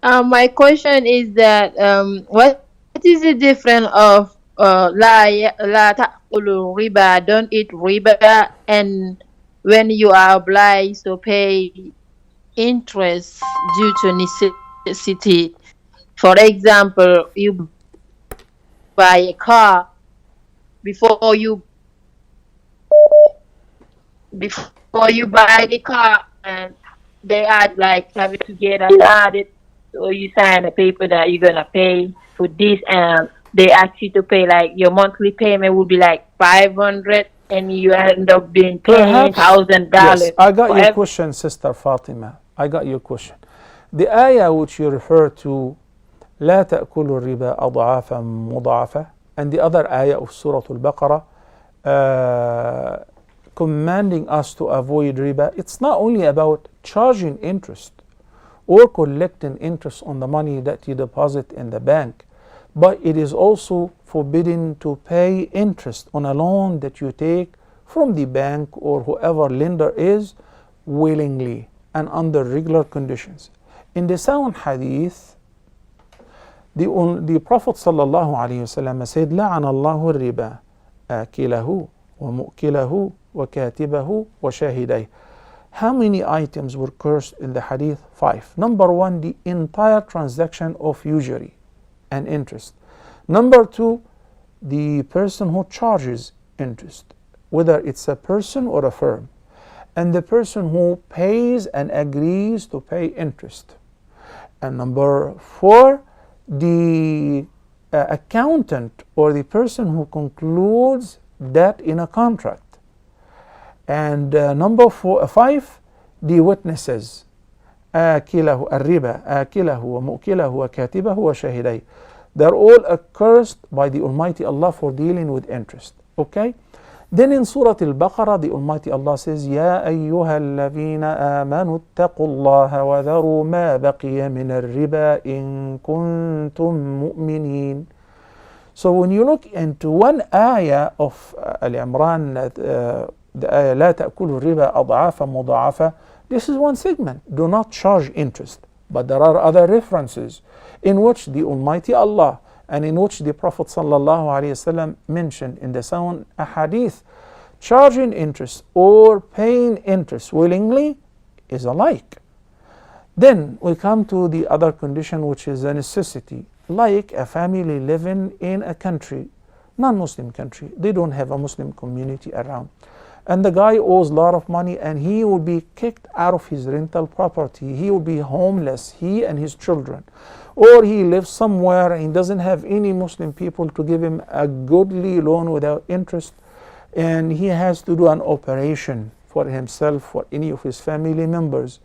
My question is that what is the difference of la ta'kulu riba, don't eat riba, and when you are obliged to pay interest due to necessity? For example, you buy a car. Before you buy the car, and they add like have it together, you add it, or you sign a paper that you're gonna pay for this, and they ask you to pay like your monthly payment will be like 500, and you end up being paying Perhaps, $1,000 yes, for I got your question, Sister Fatima. I got your question. The ayah which you refer to, لا تأكلوا الربا أضعافا مضاعفة, and the other ayah of Surah Al-Baqarah, commanding us to avoid riba. It's not only about charging interest or collecting interest on the money that you deposit in the bank, but it is also forbidden to pay interest on a loan that you take from the bank or whoever lender is willingly and under regular conditions. In the sound hadith, the Prophet sallallahu alaihi wasallam said, لعن الله الربا آكله ومؤكله وكاتبه وشاهديه. How many items were cursed in the hadith? 5. Number 1, the entire transaction of usury and interest. Number 2, the person who charges interest, whether it's a person or a firm, and the person who pays and agrees to pay interest. And number 4, the accountant or the person who concludes that in a contract. And number 5, the witnesses. آكله الربا آكله ومؤكله وكاتبه وشاهديه. They're all accursed by the Almighty Allah for dealing with interest. Okay? Then in Surah Al-Baqarah, the Almighty Allah says, يا أيها الذين آمنوا اتقوا الله وذروا ما بقي من الربا إن كنتم مؤمنين. So when you look into one ayah of Al-Imran, the ayah لا تأكلوا الربا أضعافا مضاعفة, this is one segment. Do not charge interest. But there are other references in which the Almighty Allah and in which the Prophet ﷺ mentioned in the sound ahadith, charging interest or paying interest willingly is alike. Then we come to the other condition, which is a necessity, like a family living in a country, non-Muslim country. They don't have a Muslim community around. And the guy owes a lot of money and he will be kicked out of his rental property. He will be homeless, he and his children. Or he lives somewhere and he doesn't have any Muslim people to give him a goodly loan without interest. And he has to do an operation for himself, for any of his family members.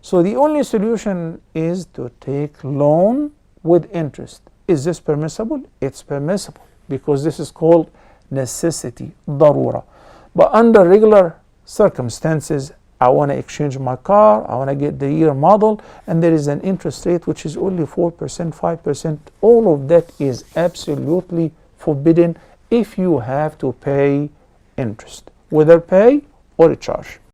So the only solution is to take loan with interest. Is this permissible? It's permissible because this is called necessity, darura. But under regular circumstances, I want to exchange my car, I want to get the year model, and there is an interest rate which is only 4%, 5%. All of that is absolutely forbidden if you have to pay interest, whether pay or charge.